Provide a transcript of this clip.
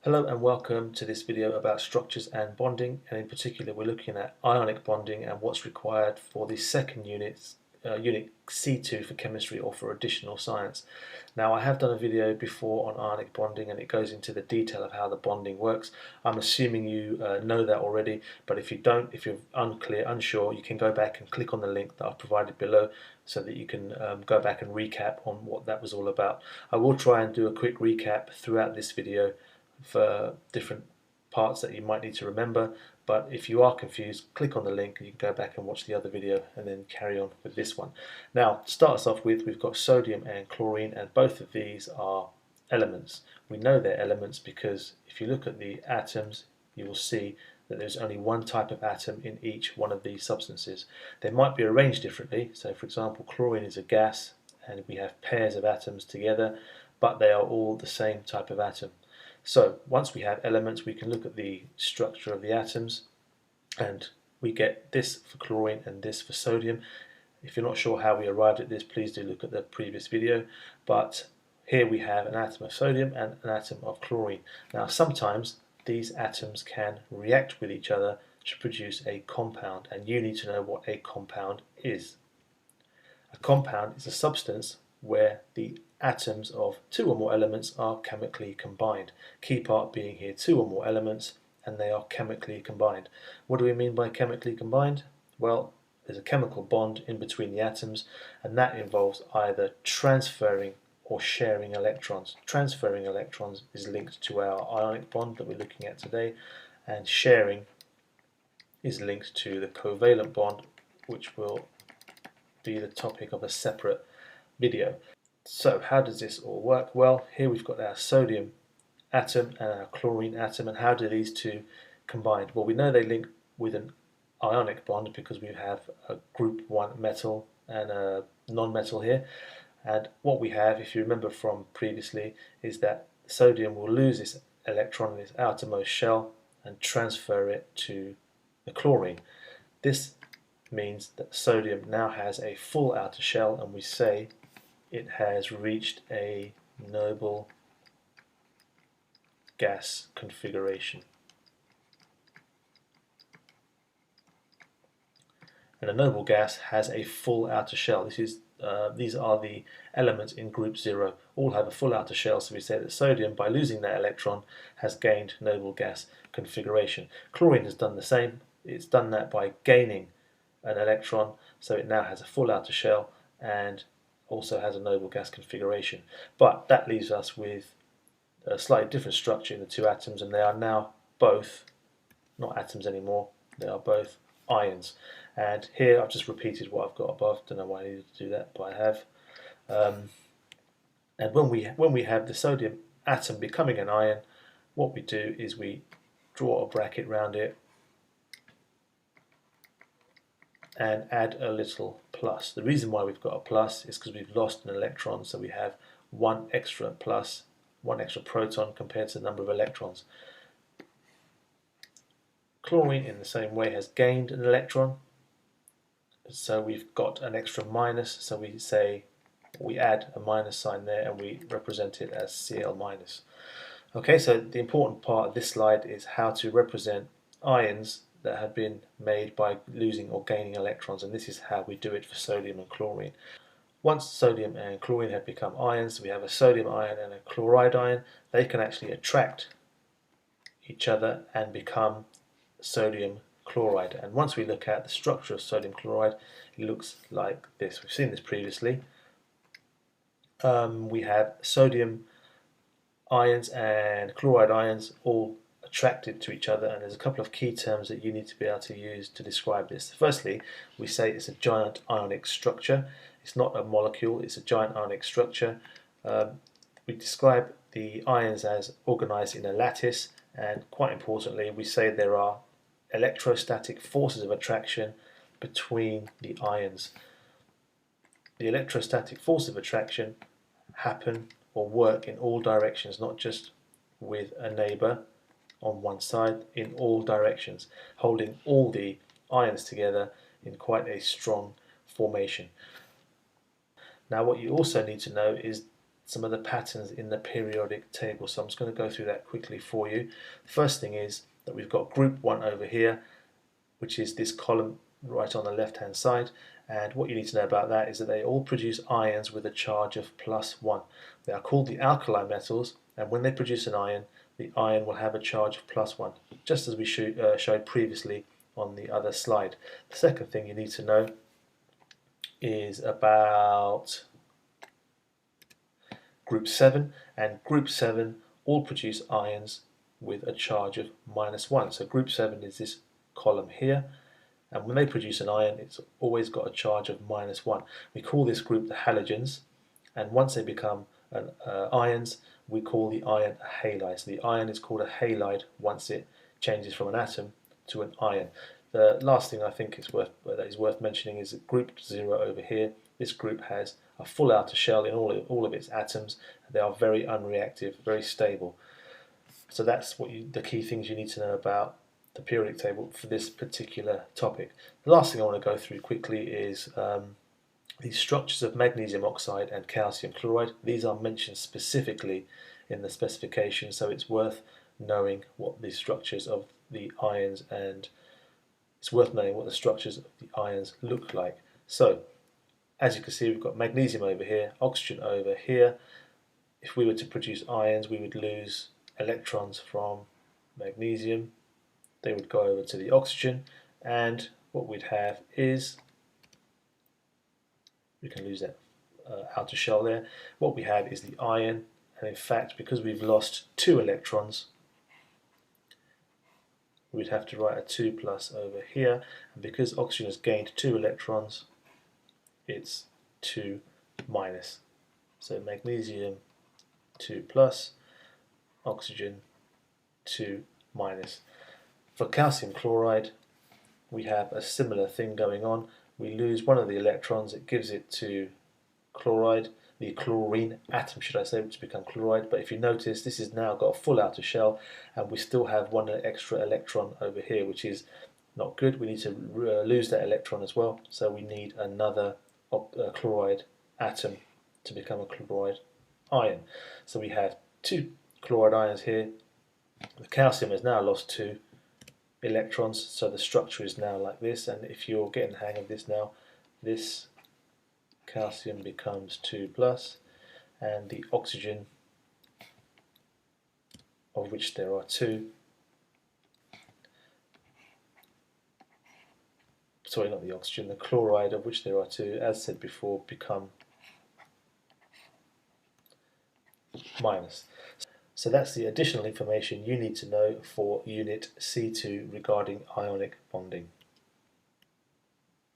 Hello and welcome to this video about structures and bonding, and in particular we're looking at ionic bonding and what's required for the second unit, unit C2 for chemistry or for additional science. Now I have done a video before on ionic bonding and it goes into the detail of how the bonding works. I'm assuming you know that already, but if you don't, if you're unsure, you can go back and click on the link that I've provided below so that you can go back and recap on what that was all about. I will try and do a quick recap throughout this video for different parts that you might need to remember, but if you are confused, click on the link and you can go back and watch the other video and then carry on with this one. Now, to start us off with, we've got sodium and chlorine, and both of these are elements. We know they're elements because if you look at the atoms, you will see that there's only one type of atom in each one of these substances. They might be arranged differently, so for example chlorine is a gas and we have pairs of atoms together, but they are all the same type of atom. So once we have elements, we can look at the structure of the atoms and we get this for chlorine and this for sodium. If you're not sure how we arrived at this, please do look at the previous video. But here we have an atom of sodium and an atom of chlorine. Now sometimes these atoms can react with each other to produce a compound, and you need to know what a compound is. A compound is a substance where the atoms of two or more elements are chemically combined. Key part being here two or more elements, and they are chemically combined. What do we mean by chemically combined? Well, there's a chemical bond in between the atoms, and that involves either transferring or sharing electrons. Transferring electrons is linked to our ionic bond that we're looking at today, and sharing is linked to the covalent bond, which will be the topic of a separate video. So how does this all work? Well, here we've got our sodium atom and our chlorine atom, and how do these two combine? Well, we know they link with an ionic bond because we have a group 1 metal and a non-metal here, and what we have, if you remember from previously, is that sodium will lose this electron in its outermost shell and transfer it to the chlorine. This means that sodium now has a full outer shell, and we say it has reached a noble gas configuration. And a noble gas has a full outer shell. These are the elements in group 0. All have a full outer shell, so we say that sodium, by losing that electron, has gained noble gas configuration. Chlorine has done the same. It's done that by gaining an electron, so it now has a full outer shell and also has a noble gas configuration. But that leaves us with a slightly different structure in the two atoms, and they are now both not atoms anymore, they are both ions. And here I've just repeated what I've got above. Don't know why I needed to do that, but I have. And when we have the sodium atom becoming an ion, what we do is we draw a bracket around it and add a little plus. The reason why we've got a plus is because we've lost an electron, so we have one extra plus, one extra proton compared to the number of electrons. Chlorine in the same way has gained an electron, so we've got an extra minus, so we say we add a minus sign there and we represent it as Cl minus. Okay, so the important part of this slide is how to represent ions that have been made by losing or gaining electrons, and this is how we do it for sodium and chlorine. Once sodium and chlorine have become ions, we have a sodium ion and a chloride ion. They can actually attract each other and become sodium chloride. And once we look at the structure of sodium chloride, it looks like this. We've seen this previously. We have sodium ions and chloride ions all attracted to each other, and there's a couple of key terms that you need to be able to use to describe this. Firstly, we say it's a giant ionic structure. It's not a molecule, it's a giant ionic structure. We describe the ions as organized in a lattice, and quite importantly, we say there are electrostatic forces of attraction between the ions. The electrostatic force of attraction happen or work in all directions, not just with a neighbor on one side, in all directions, holding all the ions together in quite a strong formation. Now what you also need to know is some of the patterns in the periodic table. So I'm just going to go through that quickly for you. The first thing is that we've got group 1 over here, which is this column right on the left hand side, and what you need to know about that is that they all produce ions with a charge of +1. They are called the alkali metals, and when they produce an ion, the ion will have a charge of +1, just as we showed previously on the other slide. The second thing you need to know is about group 7, and group 7 all produce ions with a charge of -1. So group 7 is this column here, and when they produce an ion, it's always got a charge of -1. We call this group the halogens, and once they become ions, we call the ion a halide. So the ion is called a halide once it changes from an atom to an ion. The last thing I think is worth mentioning is that group 0 over here. This group has a full outer shell in all of its atoms. They are very unreactive, very stable. So that's the key things you need to know about the periodic table for this particular topic. The last thing I want to go through quickly is the structures of magnesium oxide and calcium chloride. These are mentioned specifically in the specification, so it's worth knowing what the structures of the ions look like. So, as you can see, we've got magnesium over here, oxygen over here. If we were to produce ions, we would lose electrons from magnesium. They would go over to the oxygen, and what we'd have is, we can lose that outer shell there. What we have is the ion, and in fact, because we've lost 2 electrons, we'd have to write a 2+ over here, and because oxygen has gained 2 electrons, it's 2-. So magnesium 2+, oxygen 2-. For calcium chloride, we have a similar thing going on. We lose one of the electrons, it gives it to chloride, the chlorine atom should I say, to become chloride. But if you notice, this has now got a full outer shell, and we still have one extra electron over here, which is not good. We need to lose that electron as well, so we need another chloride atom to become a chloride ion. So we have 2 chloride ions here. The calcium has now lost 2 electrons, so the structure is now like this, and if you're getting the hang of this now, this calcium becomes 2+, and the oxygen, of which there are 2, sorry, not the oxygen, the chloride, of which there are 2, as said before, become minus. So that's the additional information you need to know for Unit C2 regarding ionic bonding.